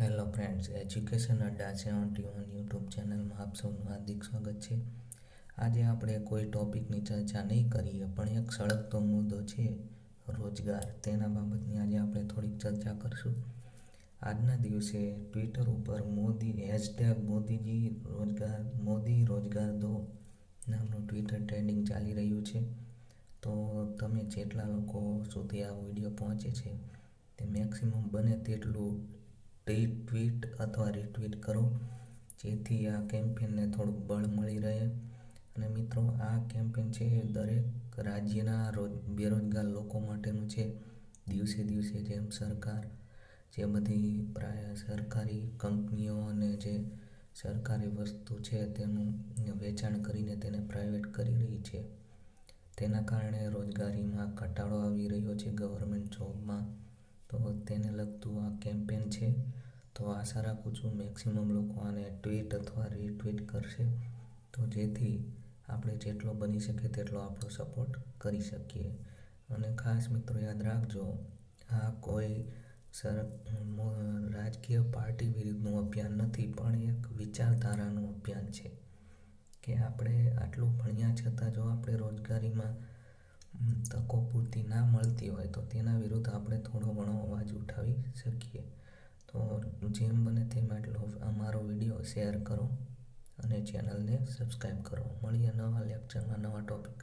Hello friends, education અડ્ડા 71 YouTube ચેનલમાં આપ સૌનું હાર્દિક સ્વાગત છે. આજે આપણે કોઈ ટોપિકની ચર્ચા નહીં કરીએ, પણ એક સળગતો મુદ્દો છે રોજગાર. તેના બાબતની આજે આપણે થોડીક ચર્ચા કરશું. આજના દિવસે ટ્વિટર ઉપર #મોદીજી રોજગાર, મોદી રોજગાર દો નામનું ટ્વિટર ટ્રેન્ડિંગ ચાલી રહ્યું છે. તો તમે જેટલા લોકો સુધી આ વિડીયો પહોંચે છે તે મેક્સિમમ બને તેટલું ટ્વીટ અથવા રિટ્વીટ કરો, જેથી આ કેમ્પેનને થોડુંક બળ મળી રહે. અને મિત્રો, આ કેમ્પેન છે એ દરેક રાજ્યના બેરોજગાર લોકો માટેનું છે. દિવસે દિવસે જેમ સરકાર જે બધી સરકારી કંપનીઓ અને જે સરકારી વસ્તુ છે તેનું વેચાણ કરીને તેને પ્રાઇવેટ કરી રહી છે, તેના કારણે રોજગારીમાં ઘટાડો આવી રહ્યો છે ગવર્મેન્ટ જોબમાં. તો તેને લગતું આ કેમ્પેન છે. તો આશા રાખું છું મેક્સિમમ લોકો આને ટ્વીટ અથવા રીટ્વીટ કરશે, તો જેથી આપણે જેટલો બની શકે તેટલો આપણો સપોર્ટ કરી શકીએ. અને ખાસ મિત્રો યાદ રાખજો, આ કોઈ રાજકીય પાર્ટી વિરુદ્ધનું અભિયાન નથી, પણ એક વિચારધારાનું અભિયાન છે કે આપણે આટલું ભણ્યા છતાં જો આપણે રોજગારીમાં તકો પૂરતી ના મળતી હોય તો તેના વિરુદ્ધ આપણે થોડો ઘણો અવાજ ઉઠાવી શકીએ. તો જેમ બને તેમ એટલો અમારો વિડીયો શેર કરો અને ચેનલને સબસ્ક્રાઈબ કરો. મળીએ નવા લેક્ચરમાં નવા ટોપિક.